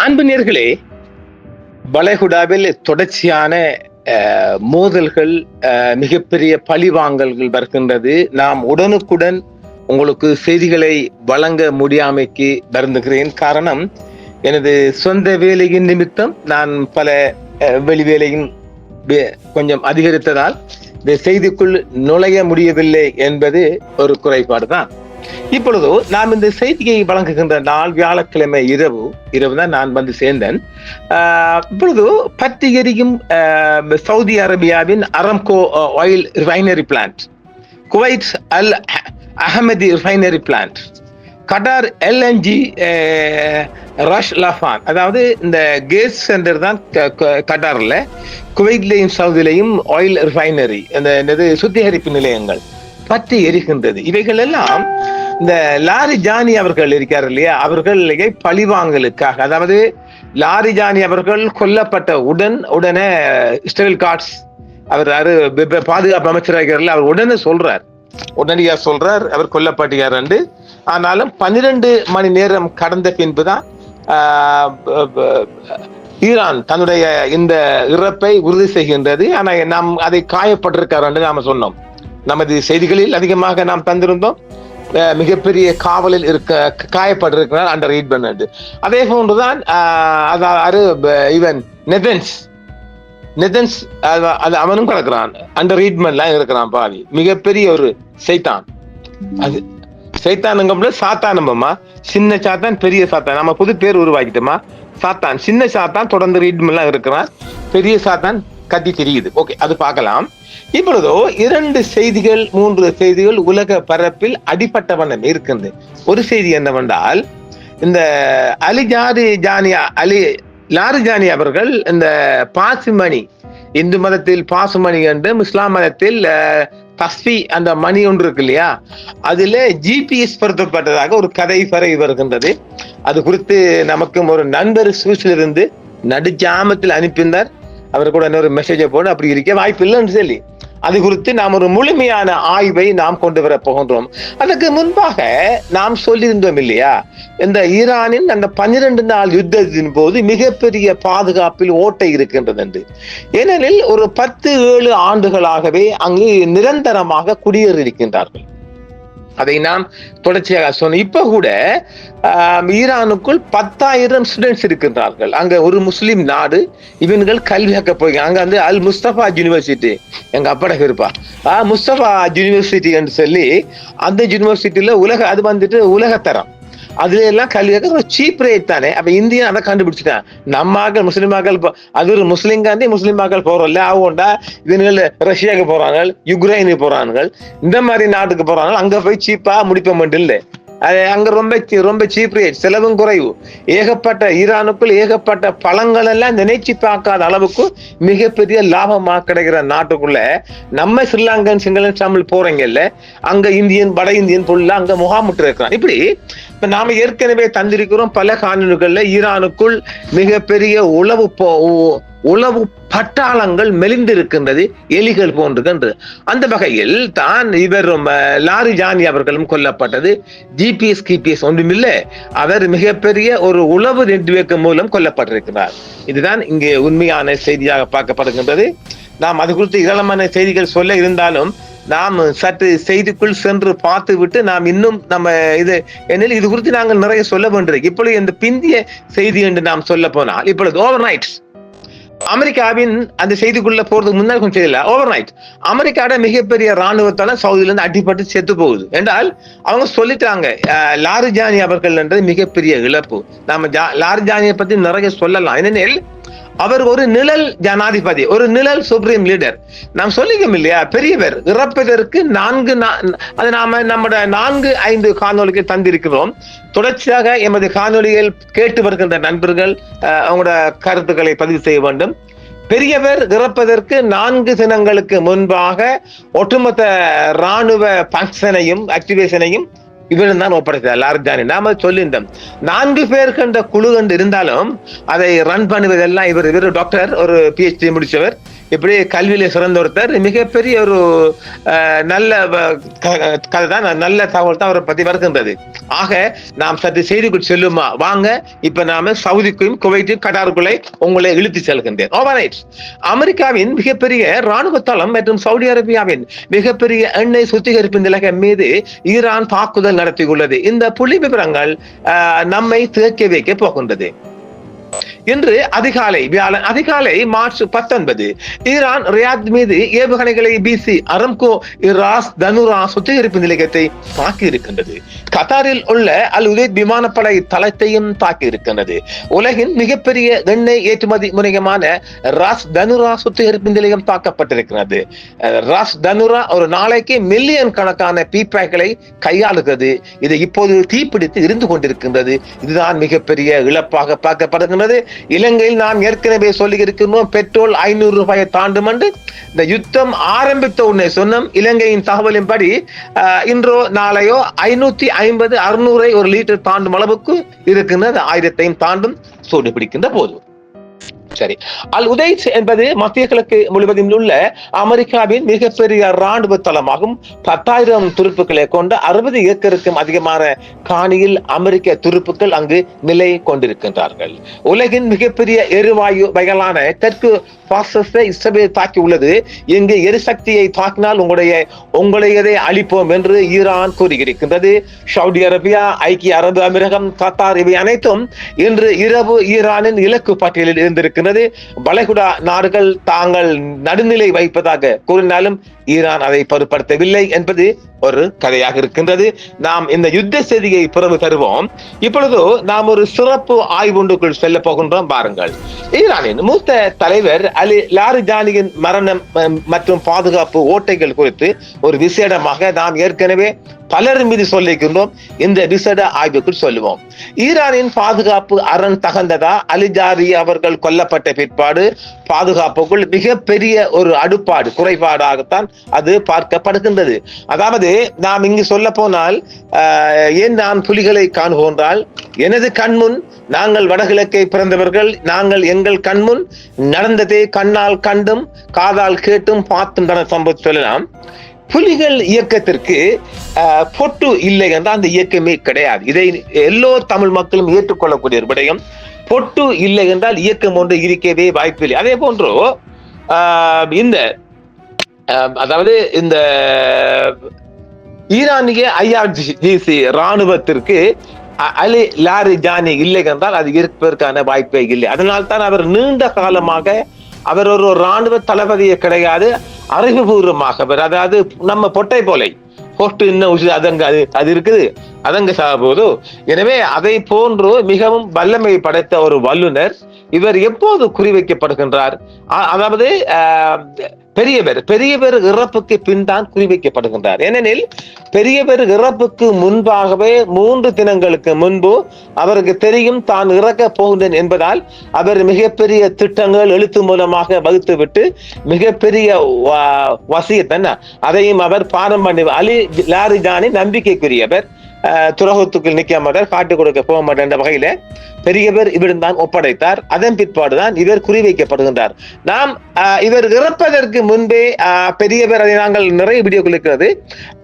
அன்பு நேயர்களே, வளைகுடாவில் தொடர்ச்சியான மோதல்கள், மிகப்பெரிய பழிவாங்கல்கள் வருகின்றது. நாம் உடனுக்குடன் உங்களுக்கு செய்திகளை வழங்க முடியாமைக்கு வருந்துகிறேன். காரணம், எனது சொந்த வேலையின் நிமித்தம் நான் பல வெளி வேலையின் கொஞ்சம் அதிகரித்ததால் இந்த செய்திக்குள் நுழைய முடியவில்லை என்பது ஒரு குறைபாடு தான். இப்பொழுது நாம் இந்த செய்தியை வழங்குகின்ற நாள் வியாழக்கிழமை இரவு தான் நான் வந்து சேர்ந்தேன். இப்பொழுது பற்றி எரியும் சவுதி அரேபியாவின் Aramco oil refinery plant, Kuwait Al Ahmadi refinery plant, Qatar LNG Ras Laffan, அதாவது இந்த கேஸ் சென்டர் தான் கட்டார்ல, குவைத்லையும் சவுதிலையும் ஆயில் ரிஃபைனரி, அந்த சுத்திகரிப்பு நிலையங்கள் பற்றி எரிகின்றது. இவைகள் எல்லாம் இந்த லாரிஜானி அவர்கள் இருக்கார் இல்லையா, அவர்களை பழிவாங்கலுக்காக, அதாவது லாரிஜானி அவர்கள் கொல்லப்பட்ட உடனே இஸ்ரேல் காட்ஸ், அவர் பாதுகாப்பு அமைச்சராக அவர் உடனடியாக சொல்றார் அவர் கொல்லப்பட்டார் என்று. ஆனாலும் 12 மணி நேரம் கடந்த பின்புதான் ஈரான் தன்னுடைய இந்த இறப்பை உறுதி செய்கின்றது. ஆனால் நாம் அதை காயப்பட்டிருக்கார் என்று நாம சொன்னோம். நமது செய்திகளில் அதிகமாக நாம் தந்திருந்தோம். மிகப்பெரிய காவலில் காயப்பட்டிருக்கிறார் அண்டர் ட்ரீட்மெண்ட். அதே போன்றுதான் இவன் நெதன்ஸ் அவனும் கிடக்கிறான், அண்டர் ட்ரீட்மெண்ட்ல இருக்கிறான். பாவி மிகப்பெரிய ஒரு சைத்தான். அது சைத்தானுங்க சாத்தானம்மா, சின்ன சாத்தான் பெரிய சாத்தான், நம்ம புது பேர் உருவாக்கிட்டோமா. சாத்தான், சின்ன சாத்தான் தொடர்ந்து ட்ரீட்மெண்ட்லாம் இருக்கிறான், பெரிய சாத்தான் கத்தி தெரியுது. ஓகே, அது பார்க்கலாம். இப்பொழுதோ 2 செய்திகள் 3 செய்திகள் உலக பரப்பில் அடிப்பட்ட வண்ணம் இருக்கின்றது. ஒரு செய்தி என்னவென்றால், இந்த லாரிஜானி அவர்கள் இந்த பாசுமணி, இந்து மதத்தில் பாசுமணி என்றும் இஸ்லாம் மதத்தில் தஸ்பி, அந்த மணி ஒன்று இருக்கு இல்லையா, அதுல ஜிபிஎஸ் பொருத்தப்பட்டதாக ஒரு கதை பரவி வருகின்றது. அது குறித்து நமக்கும் ஒரு நண்பர் சுவிஸிலிருந்து நடுஜாமத்தில் அனுப்பினார். அவர் கூட இன்னொரு மெசேஜை போட்டு அப்படி இருக்க வாய்ப்பு இல்லைன்னு சொல்லி, அது குறித்து நாம் ஒரு முழுமையான ஆய்வை நாம் கொண்டு வர போகின்றோம். அதற்கு முன்பாக நாம் சொல்லியிருந்தோம் இல்லையா, இந்த ஈரானின் அந்த 12 நாள் யுத்தத்தின் போது மிகப்பெரிய பாதுகாப்பில் ஓட்டை இருக்கின்றது என்று. ஏனெனில் ஒரு 10-7 ஆண்டுகளாகவே அங்கு நிரந்தரமாக குடியேறி இருக்கின்றார்கள். அதை நாம் தொடர்ச்சியாக சொன்னோம். இப்ப கூட ஈரானுக்குள் 10,000 ஸ்டூடெண்ட்ஸ் இருக்கின்றார்கள். அங்க ஒரு முஸ்லிம் நாடு, இவன்கள் கல்வி கற்க போய் அங்க வந்து அல் முஸ்தபா யூனிவர்சிட்டி, எங்க அப்பட இருப்பா முஸ்தபா யூனிவர்சிட்டி என்று சொல்லி, அந்த யூனிவர்சிட்டியில அது வந்துட்டு உலகத்தரம், அதுல எல்லாம் கல்வி கற்க ஒரு சீப் ரேட் தானே. அப்ப இந்தியா அதை கண்டுபிடிச்சிட்டான். நம்மாக்கள் முஸ்லிமாக்கள், அது ஒரு முஸ்லிமாக்கள் போறோம்ல, அவங்கண்டா இவங்க ரஷ்யாவுக்கு போறாங்க, யுக்ரைனுக்கு போறாங்க, இந்த மாதிரி நாட்டுக்கு போறாங்க, அங்க போய் சீப்பா முடிப்ப இல்லை. அது அங்க ரொம்ப சீப் ரேட், செலவும் குறைவு. ஈரானுக்குள் ஏகப்பட்ட பழங்கள் எல்லாம் நினைச்சு பார்க்காத அளவுக்கு மிகப்பெரிய லாபமா கிடைக்கிற நாட்டுக்குள்ள நம்ம ஸ்ரீலங்கன் சிங்களன் தமிழ் போறீங்கல்ல, அங்க இந்தியன் வட இந்தியன் பொருள் அங்க முகாமிட்டு இருக்கிறான். இப்படி இப்ப நாம ஏற்கனவே தந்திருக்கிறோம் பல காணொளிகள்ல, ஈரானுக்குள் மிகப்பெரிய உளவு பட்டாளங்கள் மெலிந்திருக்கின்றது, எலிகள் போன்றுகின்றது. அந்த வகையில் தான் இவரும் லாரிஜானி அவர்களும் கொல்லப்பட்டது. ஜிபிஎஸ் ஒன்றுமில்லை, அவர் மிகப்பெரிய ஒரு உளவு நெட்வொர்க் மூலம் கொல்லப்பட்டிருக்கிறார். இதுதான் இங்கே உண்மையான செய்தியாக பார்க்கப்படுகின்றது. நாம் அது குறித்து ஏராளமான செய்திகள் சொல்ல இருந்தாலும் நாம் சற்று செய்திக்குள் சென்று பார்த்து விட்டு நாம் இன்னும் இது குறித்து நாங்கள் நிறைய சொல்ல வேண்டியிருக்கு. இப்பொழுது இந்த பிந்திய செய்தி என்று நாம் சொல்ல போனால், இப்பொழுது ஓவர் நைட் அமெரிக்காவின் அந்த செய்திக்குள்ள போறதுக்கு முன்னாடி கொஞ்சம் தெரியல, ஓவர் நைட் அமெரிக்காவோட மிகப்பெரிய ராணுவத்தால சவுதியில இருந்து அடிபட்டு செத்து போகுது என்றால் அவங்க சொல்லிட்டாங்க, லாரிஜானி அவர்கள் என்றது மிகப்பெரிய இழப்பு. நாம லாரிஜானியை பத்தி நிறைய சொல்லலாம். ஏனெனில் அவர் ஒரு நிழல் ஜனாதிபதி, ஒரு நிழல் சுப்ரீம் லீடர். நாம் சொல்லிக்கோம் இல்லையா, பெரியவர் இறப்பதற்கு 4-5 காணொலிகள் தந்திருக்கிறோம். தொடர்ச்சியாக எமது காணொலிகள் கேட்டு வருகின்ற நண்பர்கள் அவங்களோட கருத்துக்களை பதிவு செய்ய வேண்டும். பெரியவர் இறப்பதற்கு 4 தினங்களுக்கு முன்பாக ஒட்டுமொத்த ராணுவ பங்கனையும் ஆக்டிவேஷனையும் இவரும் தான் ஒப்படைத்தார் லாரிஜானி. நாம சொல்லியிருந்தோம் 4 பேர் கண்ட குழு கண்டு இருந்தாலும் அதை ரன் பண்ணுவதெல்லாம் இவர் டாக்டர், ஒரு PhD முடிச்சவர், இப்படி கல்வியில சிறந்த ஒருத்தர், மிகப்பெரிய ஒரு நல்ல கதை தான், நல்ல தகவல் தான் அவரை பத்தி வருகின்றது. ஆக நாம் சற்று செய்திக்குள் செல்லுமா வாங்க. இப்ப நாம சவுதிக்கும் குவைத்தும் கட்டாருக்குள்ளே உங்களை இழுத்து செல்கின்றேன். ஓவரைட். அமெரிக்காவின் மிகப்பெரிய ராணுவ தளம் மற்றும் சவுதி அரேபியாவின் மிகப்பெரிய எண்ணெய் சுத்திகரிப்பு நிலையம் மீது ஈரான் தாக்குதல் நடத்தியுள்ளது. இந்த புள்ளி விவரங்கள் நம்மை திகைக்க வைக்க போகின்றது. இன்று அதிகாலை வியாழன் அதிகாலை மார்ச் 19 ஈரான் ரியாத் மீது ஏவுகணைகளை வீசி அரம்கோ ராஸ் தனுரா சுத்திகரிப்பு நிலையத்தை தாக்கி இருக்கின்றது. கத்தாரில் உள்ள அல் உதைத் விமானப்படை தளத்தையும் தாக்கி இருக்கின்றது. உலகின் மிகப்பெரிய எண்ணெய் ஏற்றுமதி முனையமான ராஸ் தனுரா சுத்திகரிப்பு நிலையம் தாக்கப்பட்டிருக்கிறது. ராஸ் தனுரா ஒரு நாளைக்கு மில்லியன் கணக்கான பீப்பாய்களை கையாளுகிறது. இது இப்போது தீப்பிடித்து இருந்து கொண்டிருக்கின்றது. இதுதான் மிகப்பெரிய இழப்பாக பார்க்கப்படுகின்றது. இலங்கையில் நாம் ஏற்கனவே சொல்லி இருக்கின்றோம், பெட்ரோல் 500 ரூபாயை தாண்டும் என்று. இந்த யுத்தம் ஆரம்பித்த உடனே சொன்னோம், இலங்கையின் தகவலின்படி இன்றோ நாளையோ 550 600 ஒரு லிட்டர் தாண்டும் அளவுக்கு இருக்கின்றது. 1000 தாண்டும் சூடு பிடிக்கின்ற போது. சரி, அல் உதைத் என்பது மத்திய கிழக்கு முழுவதும் உள்ள அமெரிக்காவின் மிகப்பெரிய ராணுவ தளமாகும். 10,000 துருப்புக்களை கொண்ட 60 ஏக்கருக்கும் அதிகமான காணியில் அமெரிக்க துருப்புக்கள் அங்கு நிலை கொண்டிருக்கின்றார்கள். உலகின் மிகப்பெரிய எரிவாயு வகையான தெற்கு இஸ்ரேல் தாக்கி உள்ளது. இங்கு எரிசக்தியை தாக்கினால் உங்களையதை அழிப்போம் என்று ஈரான் கூறியிருக்கின்றது. சவுதி அரேபியா, ஐக்கிய அரபு அமீரகம், கத்தார் இவை அனைத்தும் இன்று இரவு ஈரானின் இலக்கு பட்டியலில் இருந்திருக்கின்றது. வளைகுடா நாடுகள் தாங்கள் நடுநிலை வைப்பதாக கூறினாலும் ஈரான் அதை பொருட்படுத்தவில்லை என்பது ஒரு கதையாக இருக்கின்றது. நாம் இந்த யுத்த செய்தியை பிறகு தருவோம். இப்பொழுது நாம் ஒரு சிறப்பு ஆய்வுக்குள் செல்ல போகின்றோம். பாருங்கள், ஈரானின் மூத்த தலைவர் அலி லாரிஜானியின் மரணம் மற்றும் பாதுகாப்பு ஓட்டைகள் குறித்து ஒரு விசேடமாக நாம் ஏற்கனவே பலர் மீது சொல்லியிருக்கின்றோம். இந்த விசேட ஆய்வுக்குள் சொல்லுவோம். ஈரானின் பாதுகாப்பு அரண் தகந்ததா? அலிஜாரி அவர்கள் கொல்லப்பட்ட பிற்பாடு பாதுகாப்புக்குள் மிகப்பெரிய ஒரு அடுப்பாடு குறைபாடாகத்தான் அது பார்க்கப்படுகின்றது. அதாவது நாம் இங்கு சொல்ல போனால், ஏன் நான் புலிகளை காண்போன்றால், எனது கண்முன், நாங்கள் வடகிழக்கை பிறந்தவர்கள், நாங்கள் எங்கள் கண்முன் நடந்ததை கண்ணால் கண்டும் காதால் கேட்டும் பார்த்தும் தான சம்பவம் சொல்லலாம். புலிகள் இயக்கத்திற்கு பொட்டு இல்லை என்றால் அந்த இயக்கமே கிடையாது. இதை எல்லோ தமிழ் மக்களும் ஏற்றுக்கொள்ளக்கூடிய ஒரு விடயம். பொட்டு இல்லை என்றால் இயக்கம் ஒன்று இருக்கவே வாய்ப்பில்லை. அதே போன்று இந்த அதாவது இந்த ஈரானிய IRGC ராணுவத்திற்கு அலி லாரிஜானி இல்லை என்றால் அது இருப்பதற்கான வாய்ப்பே இல்லை. அதனால்தான் அவர் நீண்ட காலமாக அவர் ஒரு ராணுவ தளபதியே கிடையாது, அறிவுபூர்வமாக அதாவது நம்ம பொட்டை போலை போட்டு இன்னும் அதங்க அது இருக்குது அதங்க சாகும்போது. எனவே அதை போன்று மிகவும் வல்லமை படைத்த ஒரு வல்லுனர் இவர் எப்போது குறிவைக்கப்படுகின்றார்? அதாவது பெரியவர் இறப்புக்கு பின் தான் குறிவைக்கப்படுகின்றார். ஏனெனில் பெரியவர் இறப்புக்கு முன்பாகவே 3 தினங்களுக்கு முன்பு அவருக்கு தெரியும் தான் இறக்க போகின்றேன் என்பதால் அவர் மிகப்பெரிய திட்டங்கள் எழுத்து மூலமாக வகுத்துவிட்டு மிகப்பெரிய வசியத்தன் அதையும் அவர் பாரம் பண்ணி. அலி லாரிஜானி நம்பிக்கைக்குரியவர், துரோகத்துக்குள் நிற்க மாட்டார், காட்டு கொடுக்க போக மாட்டார் என்ற வகையில பெரியவர் இவரிடம் தான் ஒப்படைத்தார். அதன் பிற்பாடுதான் இவர் குறிவைக்கப்படுகின்றார். நாம் இவர் இறப்பதற்கு முன்பே பெரியவர், அதை நாங்கள் நிறைய வீடியோக்கள் இருக்கிறது,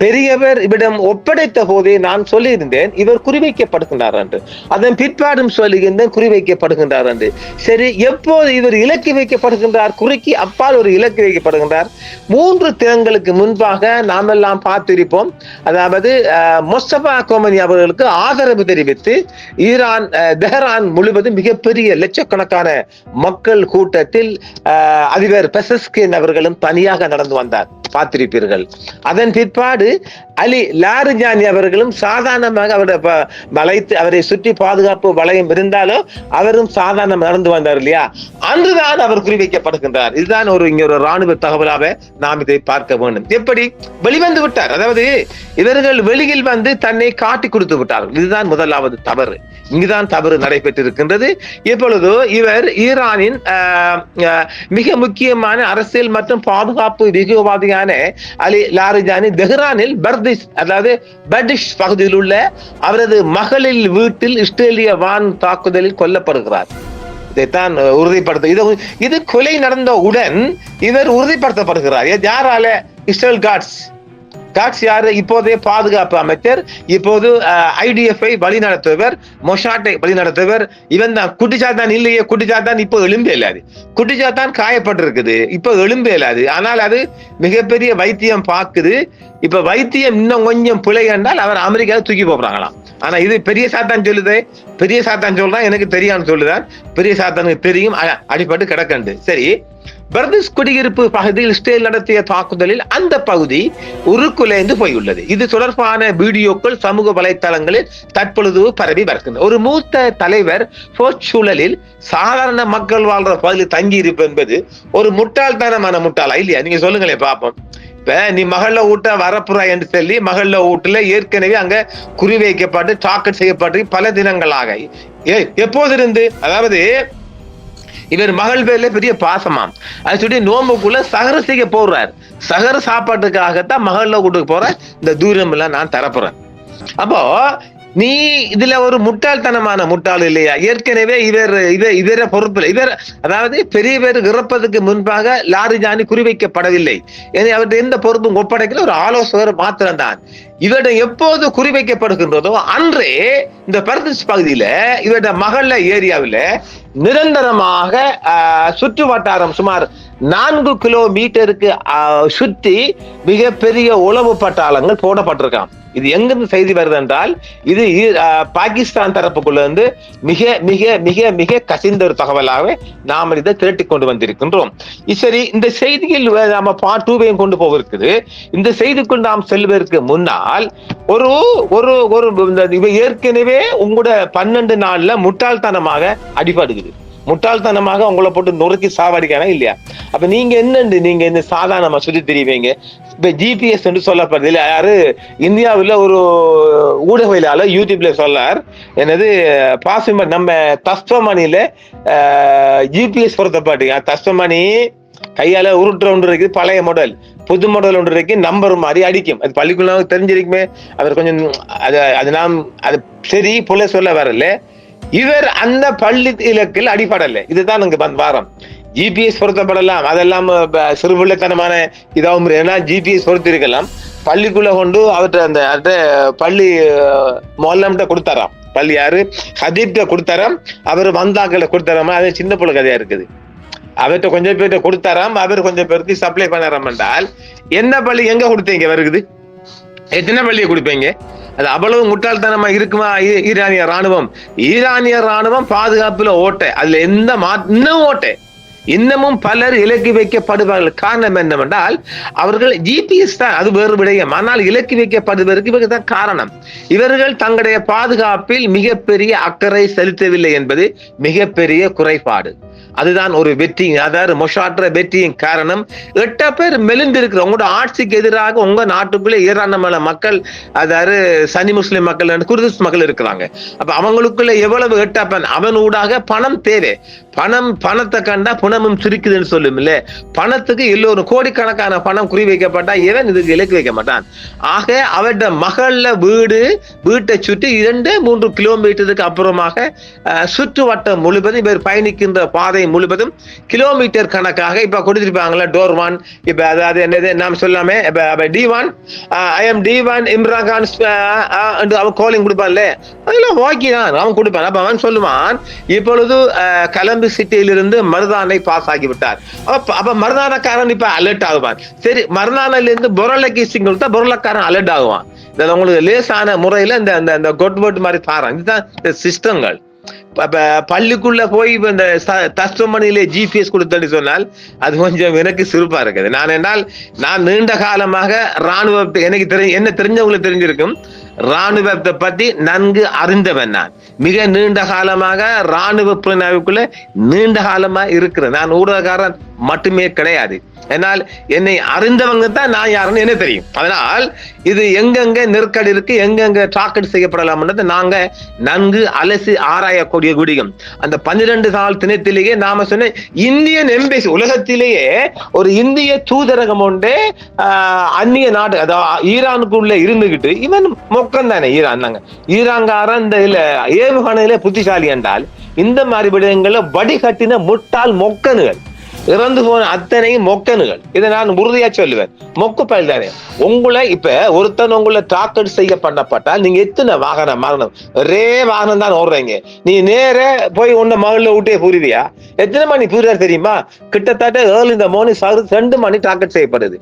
பெரியவர் இவரிடம் ஒப்படைத்த போதே நான் சொல்லியிருந்தேன் இவர் குறிவைக்கப்படுகின்றார் என்று. அதன் பிற்பாடும் சொல்லுகின்றேன் குறிவைக்கப்படுகின்றார் என்று. சரி, எப்போது இவர் இலக்கு வைக்கப்படுகின்றார்? குறிக்கி அப்பால் ஒரு இலக்கு வைக்கப்படுகின்றார். 3 தினங்களுக்கு முன்பாக நாம் எல்லாம் பார்த்திருப்போம். அதாவது மொஸ்தபா கோமனி அவர்களுக்கு ஆதரவு தெரிவித்து ஈரான் தெஹ்ரான் முழுவதும் மிகப்பெரிய லட்சக்கணக்கான மக்கள் கூட்டத்தில் அதிபர் பெசஸ்கின் அவர்களும் தனியாக நடந்து வந்தார், பார்த்திருப்பீர்கள். அதன் பிற்பாடு அலி லாரிஜானி அவர்களும் சாதாரணமாக அவரை சுற்றி பாதுகாப்பு வளையம் இருந்தாலும் அவரும் சாதாரண நடந்து வந்தார் இல்லையா? அன்றுதான் அவர் குறிவைக்கப்படுகின்றார். இதுதான் இங்க ஒரு ராணுவ தகவலாக நாம் இதை பார்க்க வேண்டும். எப்படி வெளிவந்து விட்டார்? அதாவது இவர்கள் வெளியில் வந்து தன்னை காட்டி கொடுத்து விட்டார்கள். இதுதான் முதலாவது தவறு. இங்குதான் தவறு நடைபெற்றிருக்கின்றது. இப்பொழுது இவர் ஈரானின் மிக முக்கியமான அரசியல் மற்றும் பாதுகாப்பு விகுவாதியான அலி லாரிஜானி தெஹ்ரானில் பர்டிஷ் பகுதியில் உள்ள அவரது மகளில் வீட்டில் இஸ்ரேலிய வான் தாக்குதலில் கொல்லப்படுகிறார். இதைத்தான் இது கொலை நடந்தவுடன் இவர் உறுதிப்படுத்தப்படுகிறார். யாரால? இஸ்ரேல் காட்ஸ் யாரு? இப்போதைய பாதுகாப்பு அமைச்சர், இப்போது IDF-ஐ வழிநடத்துவர், மொசாட்டை வழிநடத்துவர். இவன் தான். குட்டிச்சாத்தான் இல்லையே, குட்டிச்சாத்தான் இப்போ எழும்பே இல்லாது. குட்டிச்சாத்தான் காயப்பட்டிருக்குது, இப்போ எழும்பே இல்லாது. ஆனால் அது மிகப்பெரிய வைத்தியம் பார்க்குது. இப்ப வைத்தியம் இன்னும் கொஞ்சம் பிழை என்றால் அவர் அமெரிக்காவை தூக்கி போறாங்களாம். ஆனா இது பெரிய சாத்தான் சொல்லுது. பெரிய சாத்தான் சொல்றான், எனக்கு தெரியான்னு சொல்லுதான். பெரிய சாத்தானுக்கு தெரியும், அடிபட்டு கிடக்கண்டு. சரி, பர்திஸ் குடியிருப்பு பகுதியில் இஸ்ரேல் நடத்திய தாக்குதலில் அந்த பகுதி உருக்குலைந்து போயுள்ளது. இது தொடர்பான வீடியோக்கள் சமூக வலைத்தளங்களில் தற்பொழுது பரவி வருகின்றன. ஒரு மூத்த தலைவர் சூழலில் சாதாரண மக்கள் வாழ்ற பகுதியில் தங்கி இருப்பு என்பது ஒரு முட்டாள்தனமான முட்டாளா இல்லையா? நீங்க சொல்லுங்களேன் பாப்போம். இப்ப நீ மகள ஊட்ட வரப்புறா என்று சொல்லி மகள ஊட்டுல ஏற்கனவே அங்க குறிவைக்கப்பட்டு டாக்கெட் செய்யப்பட்டு பல தினங்களாக எப்போது இருந்து, அதாவது இவர் மகள் பேர்ல பெரிய பாசமாம். அது சொல்லி நோம்புக்குள்ள சகர செய்ய போறார். சகர சாப்பாட்டுக்காகத்தான் மகள வீட்டுக்கு போற. இந்த தூரம் எல்லாம் நான் தரப்புறேன். அப்போ நீ இதுல ஒரு முட்டாள்தனமான முட்டாள் இல்லையா? ஏற்கனவே இவர பொறுப்பில் இவர், அதாவது பெரிய பேர் இறப்பதற்கு முன்பாக லாரி ஜானி குறிவைக்கப்படவில்லை. அவர்கிட்ட எந்த பொறுப்பும் ஒப்படைக்கல, ஒரு ஆலோசகர் மாத்திரம்தான். இவரிடம் எப்போது குறிவைக்கப்படுகின்றதோ அன்றே இந்த பர்திஸ் பகுதியில இவருடைய மகள ஏரியாவில நிரந்தரமாக சுற்று வட்டாரம் சுமார் 4 கிலோமீட்டருக்கு சுற்றி மிகப்பெரிய உளவு பட்டாளங்கள் போடப்பட்டிருக்கான். இது எங்கிருந்து செய்தி வருது என்றால், இது பாகிஸ்தான் தரப்புக்குள்ள இருந்து மிக மிக மிக மிக கசிந்த ஒரு தகவலாக நாம் இதை திரட்டி கொண்டு வந்திருக்கின்றோம். சரி, இந்த செய்தியில் நாம பார்ட் 2வையும் கொண்டு போக இருக்குது. இந்த செய்திக்குள் நாம் செல்வதற்கு முன்னால் ஒரு ஒரு ஒரு ஏற்கனவே உங்களோட 12 நாள்ல முட்டாள்தனமாக அடிபடுகிறது. முட்டாள்தனமாக உங்களை போட்டு நொறுக்கி சாவடிக்கானா இல்லையா? அப்ப நீங்க நீங்க இந்த சாதாரணமா சுற்றி தெரியுவீங்க. இப்ப GPS என்று சொல்லப்படுது இல்ல, யாரு இந்தியாவில் ஒரு ஊடகவியலாளர் யூடியூப்ல சொல்லார், என்னது பாசிம நம்ம தஸ்வமணியில GPS பொருத்தப்பாட்டீங்க. தஸ்வமணி கையால உருட்டுற ஒன்று இருக்குது, பழைய மாடல். புது மாடல் ஒன்று இருக்கு, நம்பர் மாதிரி அடிக்கும். அது பள்ளிக்குள்ள தெரிஞ்சிருக்குமே. அவர் கொஞ்சம் அது நாம் அது சரி புள்ள சொல்ல வரல. இவர் அந்த பள்ளி இலக்கில் அடிப்படல. இதுதான் இங்க வாரம். GPS பொருத்தப்படலாம், அதெல்லாம் சிறுபிள்ளைத்தனமான இதாகும். ஏன்னா GPS பொருத்திருக்கலாம். பள்ளிக்குள்ள கொண்டு அவர்கிட்ட அந்த பள்ளி மொல்லம்கிட்ட கொடுத்தாராம். பள்ளி யாரு ஹதீப்ட கொடுத்தாராம். அவர் வந்தாக்களை கொடுத்தாராமா. அது சின்ன பிள்ளை கதையா இருக்குது. அவர்கிட்ட கொஞ்சம் பேர்கிட்ட கொடுத்தாராம். அவர் கொஞ்சம் பேருக்கு சப்ளை பண்ணாராம். என்றால் என்ன பள்ளி எங்க கொடுத்தீங்க வருகுது? எத்தனை பள்ளியை கொடுப்பீங்க? அது அவ்வளவு முட்டாள்தனமா இருக்குமா? ஈரானிய ராணுவம் பாதுகாப்புல ஓட்டை. அதுல எந்த இன்னும் ஓட்டை. இன்னமும் பலர் இலக்கி வைக்கப்படுவார்கள். காரணம் என்னவென்றால் அவர்கள் GPS தான், அது வேறு விடயம். ஆனால் இலக்கி வைக்கப்படுவதற்கு இவர்கள் தான் காரணம். இவர்கள் தங்களுடைய பாதுகாப்பில் மிகப்பெரிய அக்கறை செலுத்தவில்லை என்பது மிகப்பெரிய குறைபாடு. அதுதான் ஒரு வெற்றி, அதாவது மொஷாற்ற வெற்றியின் காரணம். 8 பேர் மெலிந்திருக்கிற உங்களோட ஆட்சிக்கு எதிராக உங்க நாட்டுக்குள்ளே ஏராளமான மக்கள், அதாவது சனி முஸ்லிம் மக்கள், குர்திஸ் மக்கள் இருக்கிறாங்க. அப்ப அவங்களுக்குள்ள எவ்வளவு 8 பேர் அவன் ஊடாக பணம் தேவை. பணத்தை கண்டா புனமும் சுருக்குதுன்னு சொல்லும் இல்ல. பணத்துக்கு எல்லோரும் கோடிக்கணக்கான பணம் குறி வைக்கப்பட்டா இவன் இதுக்கு இலக்கு வைக்க மாட்டான். ஆக அவருடைய மகள வீட்டை சுற்றி 2-3 கிலோமீட்டருக்கு அப்புறமாக சுற்று வட்டம் முழுவதும் இவர் பயணிக்கின்ற பாதை முழுவதும் கிலோமீட்டர் கணக்காக இப்ப கொடுத்திருப்பாங்களா டோர் 1. இப்ப அதாவது என்னது நாம் சொல்லாமே, இப்ப D1 I am D1 Imran Khan அவன் காலிங் கொடுப்பான்ல, அதெல்லாம் ஓகே தான் அவன் கொடுப்பான். அப்ப அவன் சொல்லுவான், இப்பொழுது கலம்பு சிட்டியிலிருந்து மருதானை பாஸ் ஆகிவிட்டார். அப்ப மருதானக்காரன் இப்ப அலர்ட் ஆகுவான். சரி, மருதானில இருந்து பொருளைக்கு சிங்கிள் தான் பொருளக்காரன் அலர்ட் ஆகுவான். உங்களுக்கு லேசான முறையில இந்த கொட்வர்ட் மாதிரி தாரான். இதுதான் இந்த சிஸ்டங்கள். பள்ளிக்குள்ள போய் இந்த தஸ்வமணியிலே GPS கொடுத்தேன்னு சொன்னால் அது கொஞ்சம் எனக்கு சிறப்பா இருக்குது. நான் நீண்ட காலமாக ராணுவத்தை என்ன தெரிஞ்சவங்களுக்கு தெரிஞ்சிருக்கும். ராணுவத்தை பத்தி நன்கு அறிந்தவன். நான் மிக நீண்ட காலமாக ராணுவ புலனாய்வுக்குள்ள நீண்ட காலமா இருக்கிறேன். நான் ஊடகக்காரன் மட்டுமே கிடையாது. என்னால் என்னை அறிந்தவங்க தான் நான் யாருன்னு என்ன தெரியும். அதனால் இது எங்கெங்க நெருக்கடி இருக்கு, எங்கெங்க டார்கெட் செய்யப்படலாம் நாங்க நன்கு அலசி ஆராயக்கூடிய குடிகம். அந்த 12 நாள் தினத்திலேயே நாம சொன்ன இந்தியன் எம்பசி, உலகத்திலேயே ஒரு இந்திய தூதரகம் ஒன்று அந்நிய நாடு, அதாவது ஈரானுக்குள்ள இருந்துகிட்டு, இவன் மொக்கம் தானே ஈரான். ஈரான்காரன் இந்த ஏவுகணையில புத்திசாலி என்றால் இந்த மாதிரி விடயங்களை வடிகட்டின முட்டாள் மொக்கனுகள், இறந்து போன அத்தனையும் மொக்கனுகள். இதை நான் உறுதியா சொல்லுவேன். மொக்கு பயல் தானே உங்களை. இப்ப ஒருத்தன் உங்களை டார்கெட் செய்ய பண்ணப்பட்டால் நீங்க எத்தனை வாகனம் மாறணும்? ஒரே வாகனம் தான் ஓடுறீங்க. நீ நேர போய் உன்ன மகளில் விட்டே புரிவியா? எத்தனை மணி புரியார் தெரியுமா? கிட்டத்தட்ட 7 in the morning 2 மணி டார்கெட் செய்யப்படுது.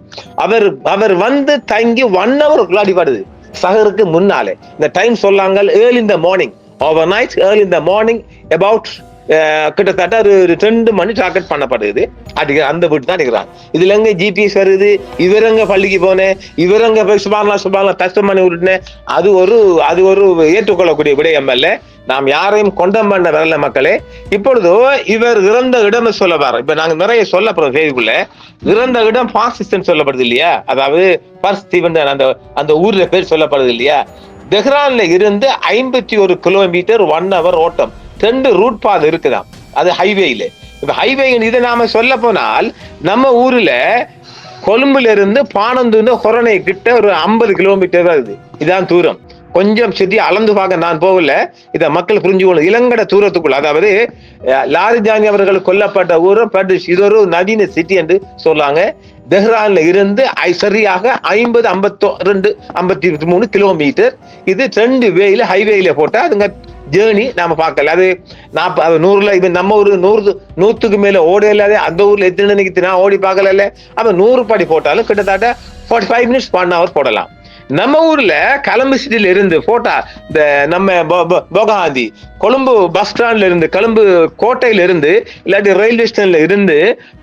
அவர் வந்து தங்கி 1 hour அடிப்படுது சகருக்கு முன்னாலே. இந்த டைம் சொல்லாங்க 7 in the morning, overnight 7 in the morning, about கிட்டத்தட்ட ஒரு 2 மணி டார்கெட் பண்ணப்படுது. அந்த வீட்டு தான் அடிக்கிறான். இதுல எங்க ஜிபிஎஸ் வருது? இவரங்க பள்ளிக்கு போனேன், இவரங்க போய் சுபாலாம் டஸ்ட் பண்ணி விட்டுனேன். அது ஒரு ஏற்றுக்கொள்ளக்கூடிய விடயம் அல்ல. நாம் யாரையும் கொண்டம் பண்ண வரல மக்களே. இப்பொழுதோ இவர் இறந்த இடம் சொல்லப்பாரு. இப்ப நாங்க நிறைய சொல்லப்படுறோம் செய்திக்குள்ள. இறந்த இடம் பாசிஸ்டன் சொல்லப்படுது இல்லையா? அதாவது அந்த ஊர்ல பேர் சொல்லப்படுது இல்லையா? தெஹ்ரான்ல இருந்து 51 கிலோமீட்டர் 1 hour ஓட்டம். 2 ரூட் பாதை இருக்குதான். அது ஹைவேல. இப்ப ஹைவே இதை நாம சொல்ல போனால் நம்ம ஊர்ல கொழும்புல இருந்து பாணந்தூர்ந்து கொரோனை கிட்ட ஒரு 50 கிலோமீட்டர் வருது. இதான் தூரம். கொஞ்சம் சரி அளந்து பார்க்க நான் போகல. இதை மக்கள் புரிஞ்சுக்கணும். இளங்கட தூரத்துக்குள்ள, அதாவது லாரிஜானி அவர்கள் கொல்லப்பட்ட ஊரும் இது ஒரு நவீன சிட்டி என்று சொல்லாங்க. தெஹ்ரான்ல இருந்து சரியாக 53 கிலோமீட்டர். இது 2 வேல ஹைவேல போட்டா அதுங்க ஜேர்னி நாம பார்க்கல. அது 100ல இப்ப நம்ம ஒரு 100க்கு மேல ஓட இல்லாத அந்த ஊர்ல எத்தனை நினைக்கிட்டு நான் ஓடி பார்க்கல. அப்ப 100 படி போட்டாலும் கிட்டத்தட்ட 45 minutes 1 hour போடலாம். நம்ம ஊர்ல கலம்பு சிட்டில இருந்து போட்டா இந்த நம்ம போகாந்தி கொழும்பு பஸ் ஸ்டாண்ட்ல இருந்து, கொழும்பு கோட்டையில இருந்து, இல்லாட்டி ரயில்வே ஸ்டேஷன்ல இருந்து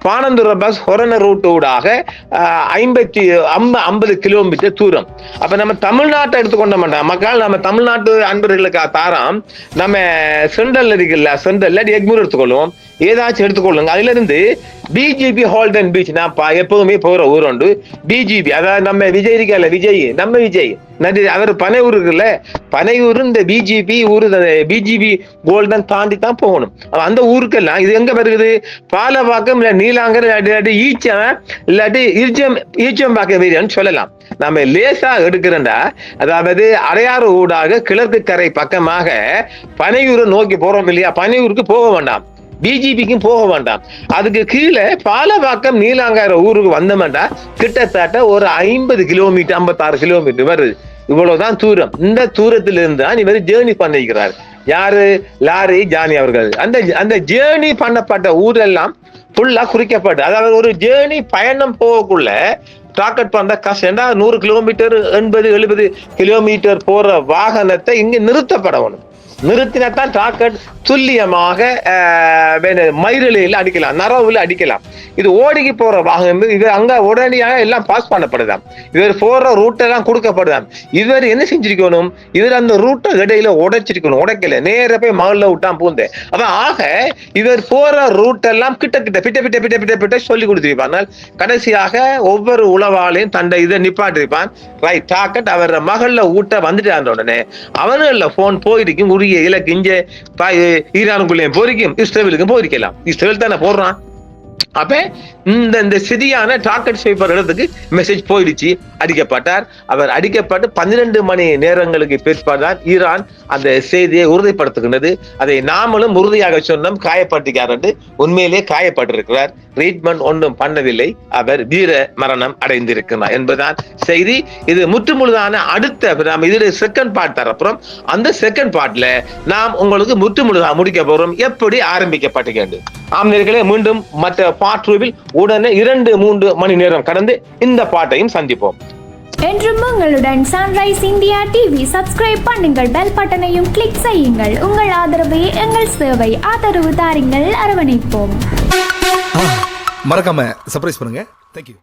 பாணந்துர பஸ் ஹொரண ரூட் ஊடாக 50 கிலோமீட்டர் தூரம். அப்ப நம்ம தமிழ்நாட்டை எடுத்துக்கொண்ட மாட்டோம் மக்கள். நம்ம தமிழ்நாட்டு அன்பர்களுக்கு தாராம் நம்ம சென்ட்ரல் இருக்குல்ல, சென்ட்ரல் எக்மூர் எடுத்துக்கொள்வோம், ஏதாச்சும் எடுத்துக்கொள்ளுங்க. அதுல இருந்து பிஜிபி ஹால்டன் பீச் நான் எப்பவுமே போற ஊர் உண்டு. பிஜிபி அதாவது நம்ம விஜய் இருக்கல, நம்ம விஜய் நன்றி. அவர் பனையூர் இருக்குல்ல, பனையூர் இந்த பிஜிபி ஊரு பிஜிபி கோல்டன் தாண்டி தான் போகணும். அந்த ஊருக்கெல்லாம் இது எங்க வருது? பாலவாக்கம் இல்ல நீலாங்கர் இல்லாட்டி ஈச்சம் இல்லாட்டி ஈச்சம்பாக்கம் ஏரியான்னு சொல்லலாம். நம்ம லேசா எடுக்கிறோம்டா, அதாவது அடையாறு ஊடாக கிழக்கு கரை பக்கமாக பனையூரை நோக்கி போறோம் இல்லையா? பனையூருக்கு போக வேண்டாம், பிஜிபிக்கும் போக வேண்டாம். அதுக்கு கீழே பாலவாக்கம் நீலாங்கார ஊருக்கு வந்தோம்டா கிட்டத்தட்ட ஒரு 50 கிலோமீட்டர் 56 கிலோமீட்டர் வருது. இவ்வளவுதான் தூரம். இந்த தூரத்துல இருந்து தான் இவர் ஜேர்னி பண்ணிக்கிறார். யாரு? லாரி ஜானி அவர்கள். அந்த ஜேர்னி பண்ணப்பட்ட ஊரெல்லாம் ஃபுல்லா குறிக்கப்பட்டு, அதாவது ஒரு ஜேர்னி பயணம் போகக்குள்ள டார்கெட் பண்ற கஷ்டம். 100 கிலோமீட்டர் 80-70 கிலோமீட்டர் போற வாகனத்தை இங்க நிறுத்தப்படணும். நிறுத்தினத்தான் டார்கெட் துல்லியமாக மயிரிழையில் அடிக்கலாம், நரவுல அடிக்கலாம். இது ஓடிக்கு போற வாகனம். இவர் அங்க உடனடியாக எல்லாம் பாஸ் பண்ணப்படுதாம். இவர் போற ரூட் எல்லாம் கொடுக்கப்படுதாம். இவர் என்ன செஞ்சிருக்கணும்? இவர் அந்த ரூட்டை இடையில உடைச்சிருக்கணும். உடைக்கல, நேர போய் மகளில் விட்டான் பூந்தேன். அப்ப ஆக இவர் போற ரூட் எல்லாம் கிட்ட சொல்லி கொடுத்திருப்பான். கடைசியாக ஒவ்வொரு உளவாளையும் தண்டை இதை நிப்பாட்டிருப்பான். ரைட் டார்கெட் அவர் மகளில் ஊட்ட வந்துட்டான். உடனே அவனுல போன் போயிருக்கும். உரிய இலக்கு இங்க ஈரானுக்குள்ளேயும் போரிக்கும், இஸ்ரேலுக்கும் போரிக்கலாம். இஸ்ரேல் தானே போடுறான். அப்ப இந்த சிறியான டார்கெட் செய்யப்படுற இடத்துக்கு மெசேஜ் போயிடுச்சு. அடிக்கப்பட்டார். அவர் அடிக்கப்பட்டு 12 மணி நேரங்களுக்கு பிற்பாடுதான் ஈரான் அந்த செய்தியை உறுதிப்படுத்துகின்றது. அதை நாமளும் உறுதியாக சொன்னோம். காயப்பட்டிருக்கார் என்று உண்மையிலே காயப்பட்டிருக்கிறார். ட்ரீட்மெண்ட் ஒன்றும் பண்ணவில்லை. அவர் வீர மரணம் அடைந்திருக்கிறார் என்பதுதான் செய்தி. இது முற்றுமுழுதான அடுத்த நாம் இதுல செகண்ட் பார்ட் தரப்புறோம். அந்த செகண்ட் பார்ட்ல நாம் உங்களுக்கு முற்றுமுழுதாக முடிக்க போறோம். எப்படி ஆரம்பிக்கப்பட்டிருக்கிறது. ஆம்நேர்களே, மீண்டும் மற்ற பார்ட் 2வில் உடனே 2-3 மணி நேரம் கடந்து இந்த பாட்டையும் சந்திப்போம். என்றும் உங்களுடன் சன்ரைஸ் இந்தியா டிவி. சப்ஸ்கிரைப் பண்ணுங்கள், பெல் பட்டனையும் கிளிக் செய்யுங்கள். உங்கள் ஆதரவே எங்கள் சேவை. ஆதரவு தாருங்கள், அரவணைப்போம். மறக்காம சர்ப்ரைஸ் பண்ணுங்க. தேங்க்யூ.